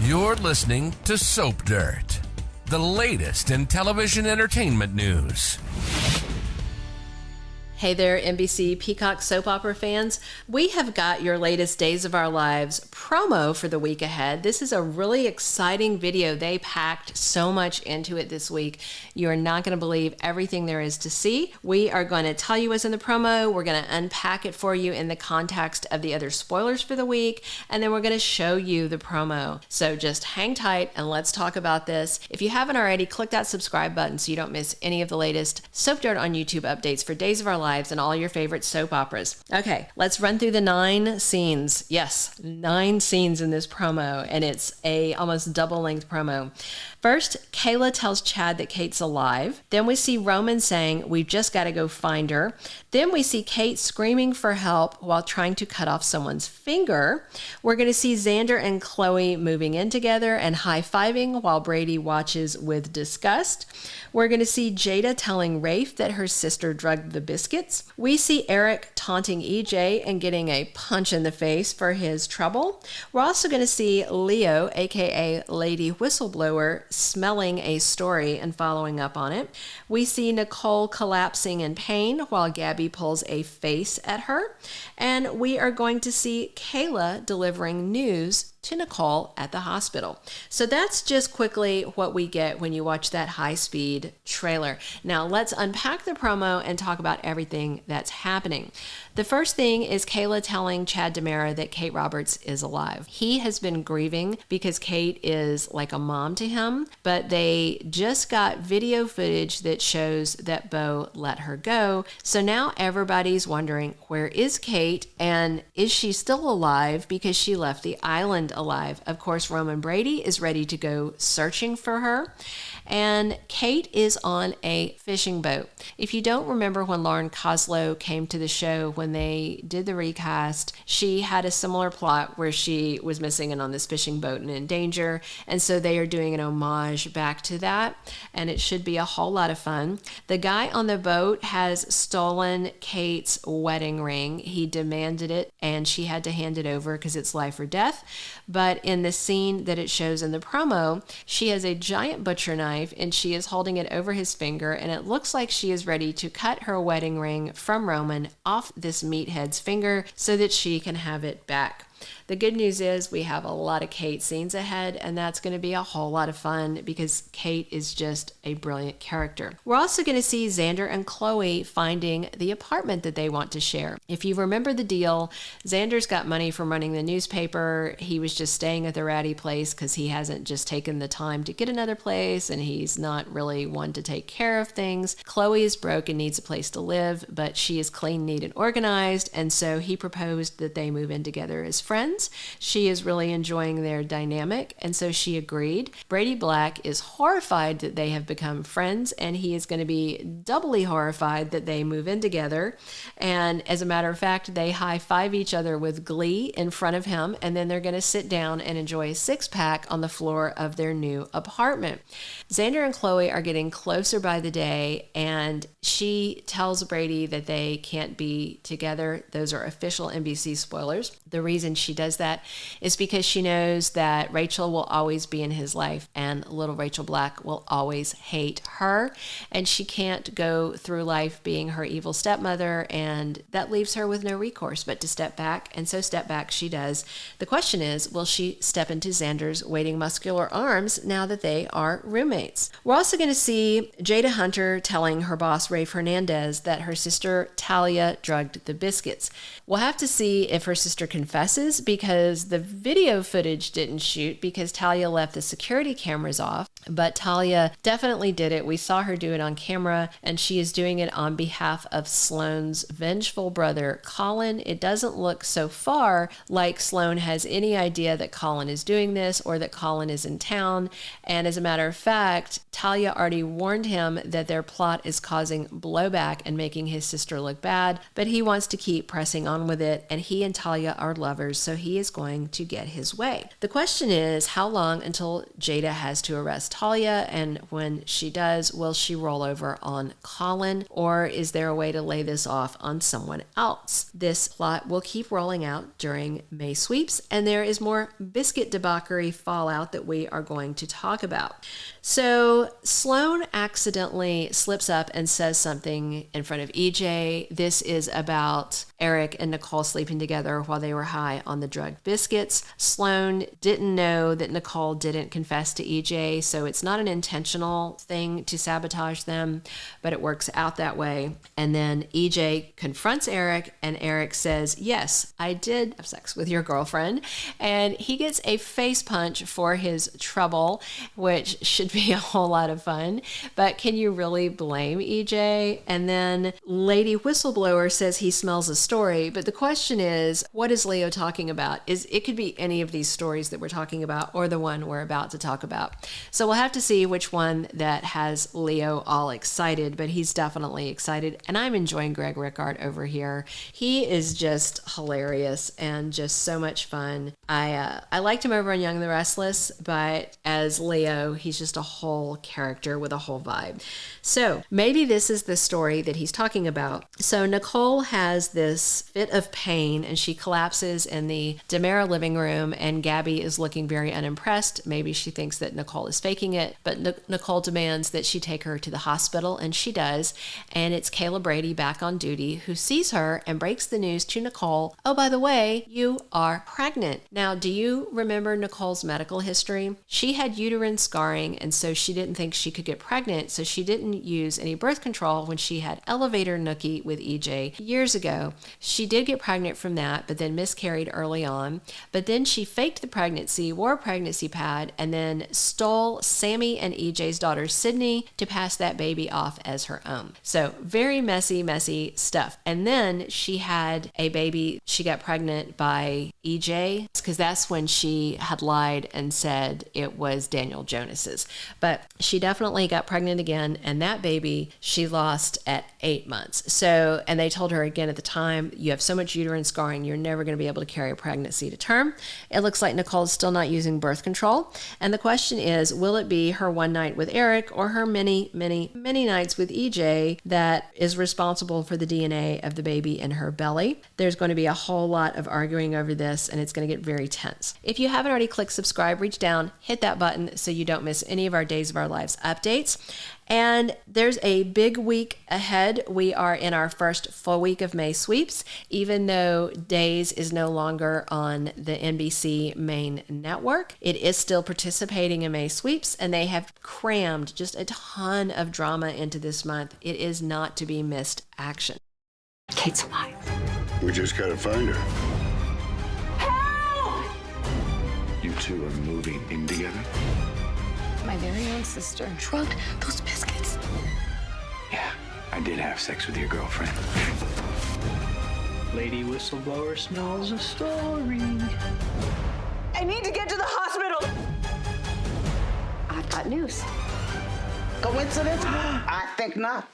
You're listening to Soap Dirt, the latest in television entertainment news. Hey there, NBC Peacock soap opera fans. We have got your latest Days of Our Lives promo for the week ahead. This is a really exciting video. They packed so much into it this week. You're not going to believe everything there is to see. We are going to tell you what's in the promo. We're going to unpack it for you in the context of the other spoilers for the week, and then we're going to show you the promo. So just hang tight and let's talk about this. If you haven't already, click that subscribe button so you don't miss any of the latest Soap Dirt on YouTube updates for Days of Our Lives and all your favorite soap operas. Okay, let's run through the 9 scenes. Yes, 9 scenes in this promo, and it's a almost double-length promo. First, Kayla tells Chad that Kate's alive. Then we see Roman saying, "We've just got to go find her." Then we see Kate screaming for help while trying to cut off someone's finger. We're going to see Xander and Chloe moving in together and high-fiving while Brady watches with disgust. We're going to see Jada telling Rafe that her sister drugged the biscuits. We see Eric taunting EJ and getting a punch in the face for his trouble. We're also going to see Leo, aka Lady Whistleblower, smelling a story and following up on it. We see Nicole collapsing in pain while Gabby pulls a face at her. And we are going to see Kayla delivering news to Nicole at the hospital. So that's just quickly what we get when you watch that high-speed trailer. Now let's unpack the promo and talk about everything that's happening. The first thing is Kayla telling Chad DiMera that Kate Roberts is alive. He has been grieving because Kate is like a mom to him, but they just got video footage that shows that Beau let her go. So now everybody's wondering, where is Kate and is she still alive because she left the island alive? Of course, Roman Brady is ready to go searching for her. And Kate is on a fishing boat. If you don't remember when Lauren Koslow came to the show when they did the recast, she had a similar plot where she was missing and on this fishing boat and in danger. And so they are doing an homage back to that. And it should be a whole lot of fun. The guy on the boat has stolen Kate's wedding ring. He demanded it and she had to hand it over because it's life or death. But in the scene that it shows in the promo, she has a giant butcher knife and she is holding it over his finger, and it looks like she is ready to cut her wedding ring from Roman off this meathead's finger so that she can have it back. The good news is we have a lot of Kate scenes ahead, and that's going to be a whole lot of fun because Kate is just a brilliant character. We're also going to see Xander and Chloe finding the apartment that they want to share. If you remember the deal, Xander's got money from running the newspaper. He was just staying at the ratty place because he hasn't just taken the time to get another place, and he's not really one to take care of things. Chloe is broke and needs a place to live, but she is clean, neat, and organized, and so he proposed that they move in together as friends. She is really enjoying their dynamic, and so she agreed. Brady Black is horrified that they have become friends, and he is going to be doubly horrified that they move in together. And as a matter of fact, they high-five each other with glee in front of him, and then they're going to sit down and enjoy a six-pack on the floor of their new apartment. Xander and Chloe are getting closer by the day, and she tells Brady that they can't be together. Those are official NBC spoilers. The reason she does that is because she knows that Rachel will always be in his life and little Rachel Black will always hate her, and she can't go through life being her evil stepmother, and that leaves her with no recourse but to step back, and so step back she does. The question is, will she step into Xander's waiting muscular arms now that they are roommates? We're also going to see Jada Hunter telling her boss Rafe Hernandez that her sister Talia drugged the biscuits. We'll have to see if her sister confesses because the video footage didn't shoot because Talia left the security cameras off, but Talia definitely did it. We saw her do it on camera, and she is doing it on behalf of Sloane's vengeful brother, Colin. It doesn't look so far like Sloane has any idea that Colin is doing this or that Colin is in town, and as a matter of fact, Talia already warned him that their plot is causing blowback and making his sister look bad, but he wants to keep pressing on with it, and he and Talia are lovers, so he is going to get his way. The question is, how long until Jada has to arrest Talia? And when she does, will she roll over on Colin? Or is there a way to lay this off on someone else? This plot will keep rolling out during May sweeps, and there is more biscuit debauchery fallout that we are going to talk about. So Sloan accidentally slips up and says something in front of EJ. This is about Eric and Nicole sleeping together while they were high on the drug biscuits. Sloan didn't know that Nicole didn't confess to EJ, so it's not an intentional thing to sabotage them, but it works out that way. And then EJ confronts Eric, and Eric says, yes, I did have sex with your girlfriend. And he gets a face punch for his trouble, which should be a whole lot of fun. But can you really blame EJ? And then Lady Whistleblower says he smells a story. But the question is, what is Leo talking about? It could be any of these stories that we're talking about or the one we're about to talk about. So we'll have to see which one that has Leo all excited, but he's definitely excited. And I'm enjoying Greg Rickard over here. He is just hilarious and just so much fun. I liked him over on Young and the Restless, but as Leo, he's just a whole character with a whole vibe. So maybe this is the story that he's talking about. So Nicole has this fit of pain and she collapses in the DeMera living room, and Gabby is looking very unimpressed. Maybe she thinks that Nicole is faking it, but Nicole demands that she take her to the hospital, and she does. And it's Kayla Brady back on duty who sees her and breaks the news to Nicole. Oh, by the way, you are pregnant. Now, do you remember Nicole's medical history? She had uterine scarring, and so she didn't think she could get pregnant, so she didn't use any birth control when she had elevator nookie with EJ years ago. She did get pregnant from that, but then miscarried early on. But then she faked the pregnancy, wore a pregnancy pad, and then stole Sammy and EJ's daughter Sydney to pass that baby off as her own. So very messy, messy stuff. And then she had a baby. She got pregnant by EJ because that's when she had lied and said it was Daniel Jonas's. But she definitely got pregnant again, and that baby she lost at 8 months. So, and they told her again at the time, you have so much uterine scarring, you're never going to be able to carry a pregnancy to term. It looks like Nicole's still not using birth control. And the question is, will it be her one night with Eric or her many, many, many nights with EJ that is responsible for the DNA of the baby in her belly? There's going to be a whole lot of arguing over this, and it's going to get very tense. If you haven't already clicked subscribe, reach down, hit that button so you don't miss any of our Days of Our Lives updates. And there's a big week ahead. We are in our first full week of May sweeps, even though Days is no longer on the NBC main network. It is still participating in May sweeps, and they have crammed just a ton of drama into this month. It is not to be missed action. Kate's alive. We just gotta find her. Help! You two are moving in together? My very own sister drugged those biscuits. Yeah, I did have sex with your girlfriend. Lady Whistleblower smells a story. I need to get to the hospital. I've got news. Coincidence? I think not.